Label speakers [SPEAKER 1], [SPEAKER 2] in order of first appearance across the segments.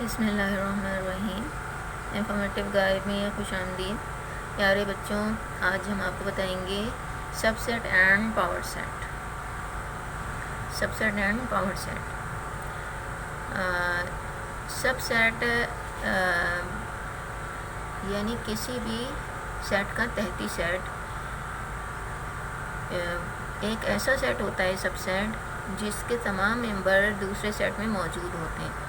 [SPEAKER 1] बिस्मिल्लाहिर्रहमानिर्रहीम। Informative guide में खुशामदीद। प्यारे बच्चों, आज हम आपको बताएंगे subset and power set. Subset and power set. Subset यानी किसी भी सेट का तहती सेट एक ऐसा सेट होता है सबसेट जिसके तमाम मेंबर दूसरे सेट में मौजूद होते हैं।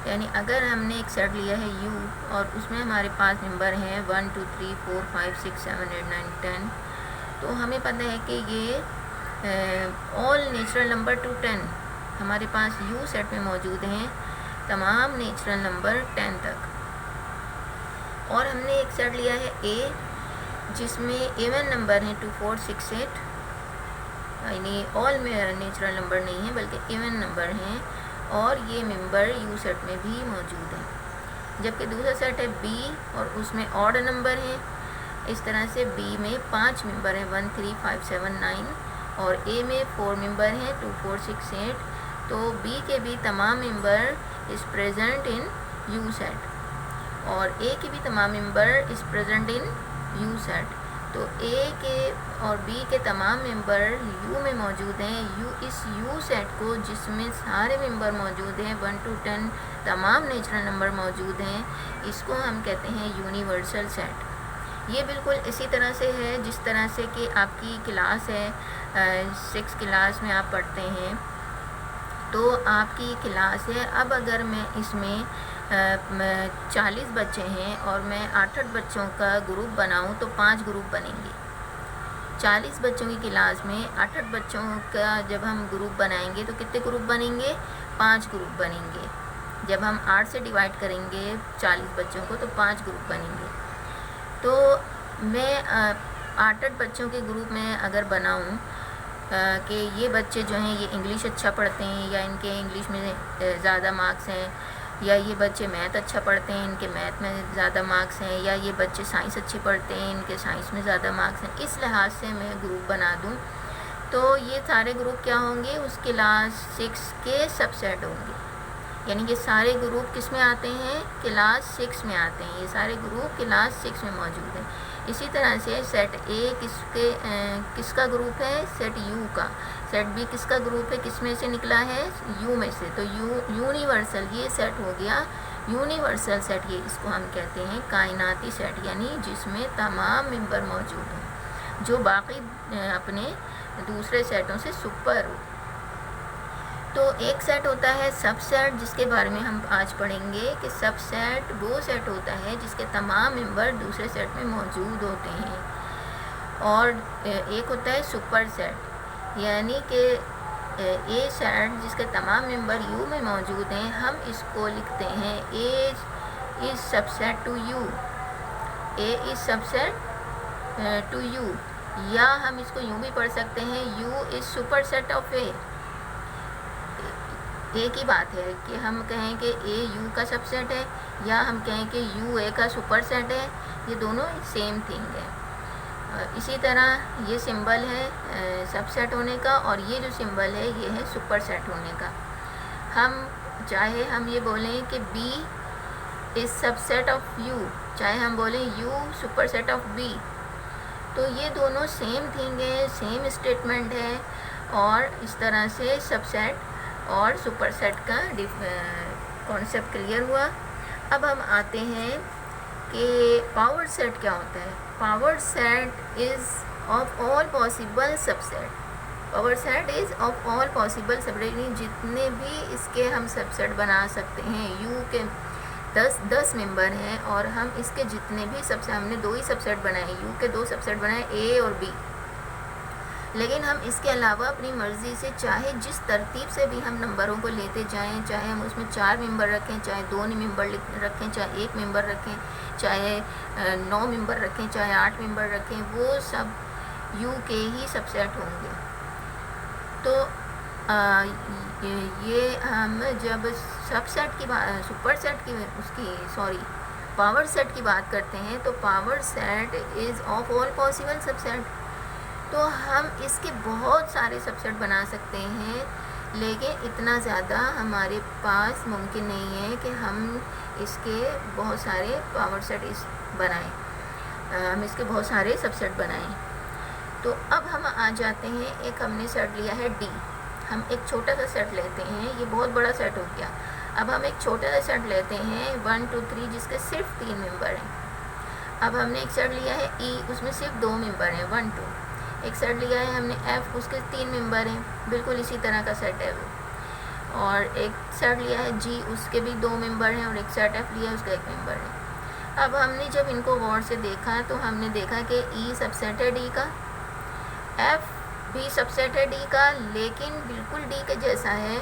[SPEAKER 1] यानी अगर हमने एक सेट लिया है U और उसमें हमारे पास नंबर हैं 1 2 3 4 5 6 7 8 9 10, तो हमें पता है कि ये ऑल नेचुरल नंबर टू 10 हमारे पास U सेट में मौजूद हैं, तमाम नेचुरल नंबर 10 तक। और हमने एक सेट लिया है A जिसमें इवन नंबर हैं 2 4 6 8, यानी ऑल में नेचुरल नंबर नहीं है बल्कि इवन नंबर हैं, और ये मेंबर U सेट में भी मौजूद है। जबकि दूसरा सेट है B और उसमें ऑड नंबर हैं। इस तरह से B में 5 मेंबर हैं 1 3 5 7 9, और A में 4 मेंबर हैं 2 4 6 8। तो B के भी तमाम member is present in U set और A के भी तमाम member is present in U set. तो A के और B के तमाम मेंबर U में मौजूद हैं। इस U सेट को जिसमें सारे मेंबर मौजूद हैं 1 to 10 तमाम नेचुरल नंबर मौजूद हैं, इसको हम कहते हैं यूनिवर्सल सेट। ये बिल्कुल इसी तरह से है जिस तरह से कि आपकी क्लास है, 6 क्लास में आप पढ़ते हैं, तो आपकी क्लास है। अब अगर मैं इसमें 40 बच्चे हैं और मैं 8 बच्चों का ग्रुप बनाऊं तो 5 ग्रुप बनेंगे। 40 बच्चों की क्लास में 8 बच्चों का जब हम ग्रुप बनाएंगे तो कितने ग्रुप बनेंगे? 5 ग्रुप बनेंगे। जब हम 8 से डिवाइड करेंगे 40 बच्चों को तो 5 ग्रुप बनेंगे। तो मैं 8 बच्चों के ग्रुप में अगर बनाऊं कि ये बच्चे जो हैं ये इंग्लिश अच्छा पढ़ते हैं या इनके इंग्लिश में ज़्यादा मार्क्स हैं, या ये बच्चे मैथ अच्छा पढ़ते हैं इनके मैथ में ज़्यादा मार्क्स हैं, या ये बच्चे साइंस अच्छी पढ़ते हैं इनके साइंस में ज़्यादा मार्क्स हैं, इस लिहाज से मैं ग्रुप बना दूं तो ये सारे ग्रुप क्या होंगे? उस क्लास 6 के सबसेट होंगे। यानी ये सारे ग्रुप किस में आते हैं? क्लास 6 में आते हैं। ये सारे ग्रुप क्लास 6 में मौजूद हैं। इसी तरह से सेट A किसका ग्रुप है? सेट U का। सेट B किसका ग्रुप है? किस में से निकला है? U में से। तो यूनिवर्सल ये सेट हो गया यूनिवर्सल सेट। ये इसको हम कहते हैं कायनाती सेट, यानी जिसमें तमाम मेंबर मौजूद हैं जो बाकी अपने दूसरे सेटों से सुपर हो। तो एक सेट होता है सबसेट, जिसके बारे में हम आज पढ़ेंगे कि सबसेट वो सेट होता है जिसके तमाम मेंबर दूसरे सेट में मौजूद होते हैं। और एक होता है सुपर सेट, यानी कि ए सेट जिसके तमाम मेंबर U में मौजूद हैं, हम इसको लिखते हैं A is subset to U। A is subset to U, या हम इसको यूँ भी पढ़ सकते हैं U is super set of A। एक ही बात है कि हम कहें कि A U का सबसेट है या हम कहें कि U A का सुपर सेट है, ये दोनों सेम थिंग है। इसी तरह ये सिंबल है सबसेट होने का, और ये जो सिंबल है ये है सुपर सेट होने का। हम चाहे हम ये बोलें कि B is subset of U, चाहे हम बोलें U super set of B, तो ये दोनों सेम थिंग है, सेम स्टेटमेंट है। और इस तरह से सबसेट और सुपर सेट का कॉन्सेप्ट क्लियर हुआ। अब हम आते हैं कि पावर सेट क्या होता है। Power set is of all possible subset. Power set is of all possible subset, जितने भी इसके हम सबसेट बना सकते हैं। U के 10 मेंबर हैं और हम इसके जितने भी सबसेट, हमने 2 ही सबसेट बनाए, U के 2 सबसेट बनाए A और B, लेकिन हम इसके अलावा अपनी मर्ज़ी से चाहे जिस तरतीब से भी हम नंबरों को लेते जाएं, चाहे हम उसमें 4 मेंबर रखें, चाहे 2 मेंबर रखें, चाहे 1 मेंबर रखें, चाहे 9 मेंबर रखें, चाहे 8 मेंबर रखें, वो सब U के ही सबसेट होंगे। तो ये हम जब सबसेट की बात, सुपर सेट की पावर सेट की बात करते हैं तो power set is of all possible subset. तो हम इसके बहुत सारे सबसेट बना सकते हैं लेकिन इतना ज़्यादा हमारे पास मुमकिन नहीं है कि हम इसके बहुत सारे पावर सेट बनाएं, हम इसके बहुत सारे सबसेट बनाएं। तो अब हम आ जाते हैं, एक हमने सेट लिया है डी, हम एक छोटा सा सेट लेते हैं, ये बहुत बड़ा सेट हो गया। अब हम एक छोटा सा सेट लेते हैं 1 2 3 जिसके सिर्फ 3 मेंबर हैं। अब हमने एक सेट लिया है ई, उसमें सिर्फ 2 मेंबर हैं 1 2। एक सेट लिया है हमने एफ़, उसके 3 मेंबर हैं, बिल्कुल इसी तरह का सेट है वो। और एक सेट लिया है जी, उसके भी 2 मेंबर हैं, और एक सेट एफ़ लिया है, उसका 1 मेंबर है। अब हमने जब इनको गौर से देखा तो हमने देखा कि ई सबसेट है डी का, एफ़ भी सबसेट है डी का, लेकिन बिल्कुल डी के जैसा है,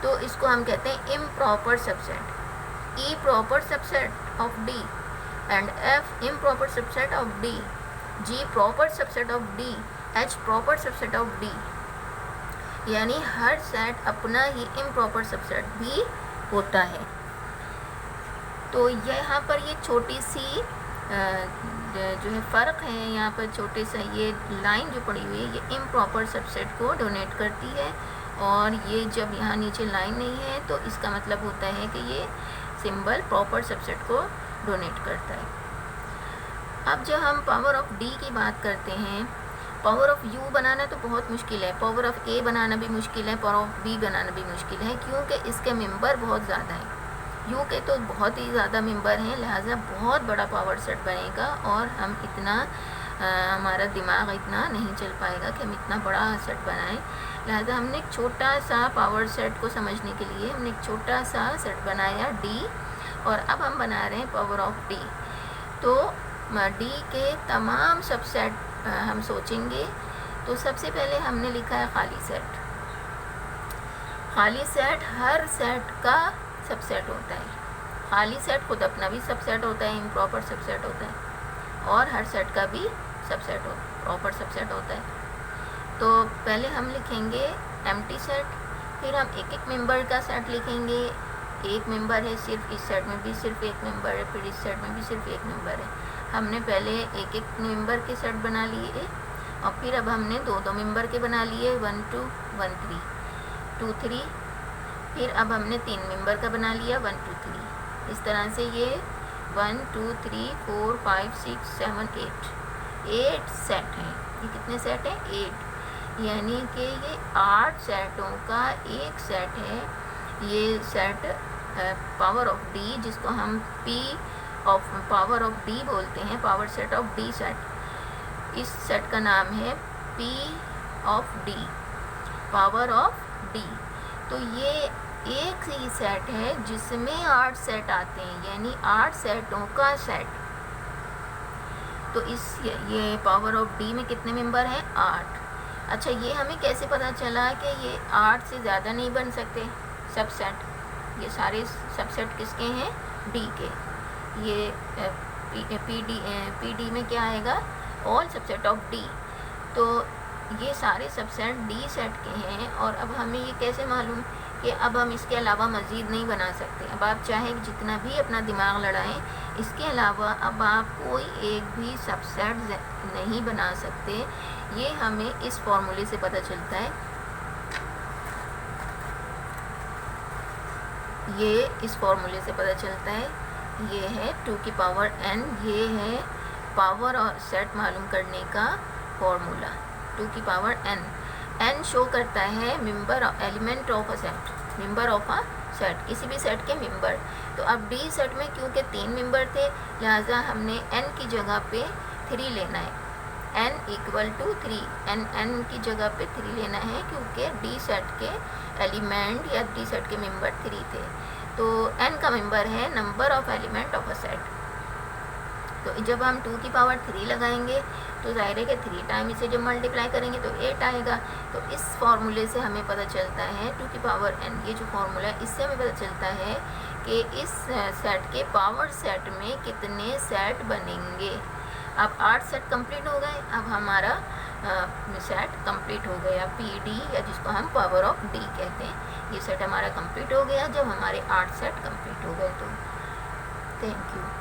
[SPEAKER 1] तो इसको हम कहते हैं improper subset. E proper subset of D and F improper subset of D, G proper subset of D, H proper subset of D. यानी हर सेट अपना ही इम्प्रॉपर सबसेट भी होता है। तो यहाँ पर ये छोटी सी जो है फ़र्क है, यहाँ पर छोटे सा ये लाइन जो पड़ी हुई है, ये इम्प्रॉपर सबसेट को डोनेट करती है, और ये जब यहाँ नीचे लाइन नहीं है तो इसका मतलब होता है कि ये सिंबल प्रॉपर सबसेट को डोनेट करता है। अब जब हम पावर ऑफ डी की बात करते हैं, पावर ऑफ यू बनाना तो बहुत मुश्किल है, पावर ऑफ ए बनाना भी मुश्किल है, पावर ऑफ बी बनाना भी मुश्किल है, क्योंकि इसके मेंबर बहुत ज़्यादा हैं। यू के तो बहुत ही ज़्यादा मेंबर हैं, लिहाजा बहुत बड़ा पावर सेट बनेगा, और हम इतना हमारा दिमाग इतना नहीं चल पाएगा कि हम इतना बड़ा सेट बनाएं। लिहाजा हमने एक छोटा सा पावर सेट को समझने के लिए हमने एक छोटा सा सेट बनाया डी, और अब हम बना रहे हैं पावर ऑफ डी। तो डी के तमाम सबसेट हम सोचेंगे। तो सबसे पहले हमने लिखा है खाली सेट। खाली सेट हर सेट का सबसेट होता है। खाली सेट खुद अपना भी सबसेट होता है, इम्प्रॉपर सबसेट होता है, और हर सेट का भी सबसेट प्रॉपर सबसेट होता है। तो पहले हम लिखेंगे एम्प्टी सेट, फिर हम एक एक मेंबर का सेट लिखेंगे। एक मेंबर है सिर्फ, इस सेट में भी सिर्फ एक मेंबर है, फिर इस सेट में भी सिर्फ एक मेंबर है। हमने पहले एक एक मेंबर के सेट बना लिए, और फिर अब हमने दो दो मेंबर के बना लिए, 1 2 1 3 2 3। फिर अब हमने 3 मेंबर का बना लिया, 1 2 3। इस तरह से ये 1 2 3 4 5 6 7 8 सेट हैं। ये कितने सेट हैं? 8, यानी कि ये 8 सेटों का एक सेट है। ये सेट पावर ऑफ डी, जिसको हम P of power of D बोलते हैं, power set of D set. इस सेट का नाम है P of D, power of D. तो ये एक ही सेट है जिसमें 8 सेट आते हैं, यानी 8 सेटों का सेट। तो इस ये पावर ऑफ डी में कितने मेंबर हैं? 8। अच्छा, ये हमें कैसे पता चला कि ये 8 से ज़्यादा नहीं बन सकते सबसेट? ये सारे सबसेट किसके हैं? डी के। ये पी डी में क्या आएगा? All subset of D. तो ये सारे सबसेट डी सेट के हैं, और अब हमें ये कैसे मालूम कि अब हम इसके अलावा मज़ीद नहीं बना सकते? अब आप चाहे जितना भी अपना दिमाग लड़ाएं, इसके अलावा अब आप कोई एक भी सबसेट नहीं बना सकते। ये हमें इस फॉर्मूले से पता चलता है। ये इस फॉर्मूले से पता चलता है। ये है 2 की पावर n, ये है पावर और सेट मालूम करने का फॉर्मूला। 2 की पावर n, n शो करता है member element of a set, member of a set, किसी भी सेट के मेंबर। तो अब डी सेट में क्योंकि 3 मेंबर थे, लिहाजा हमने n की जगह पे 3 लेना है। n इक्वल टू 3, n की जगह पे 3 लेना है, क्योंकि डी सेट के एलिमेंट या डी सेट के मेंबर 3 थे। तो n का मेंबर है number of element of a set. तो जब हम 2 की पावर 3 लगाएंगे तो ज़ाहिर है कि 3 टाइम इसे जब मल्टीप्लाई करेंगे तो 8 आएगा। तो इस फॉर्मूले से हमें पता चलता है 2 की पावर n, ये जो फॉर्मूला है इससे हमें पता चलता है कि इस सेट के पावर सेट में कितने सेट बनेंगे। अब 8 सेट कंप्लीट हो गए। अब हमारा सेट कंप्लीट हो गया, पी डी, या जिसको हम पावर ऑफ डी कहते हैं। ये सेट हमारा कंप्लीट हो गया जब हमारे 8 सेट कंप्लीट हो गए। तो थैंक यू।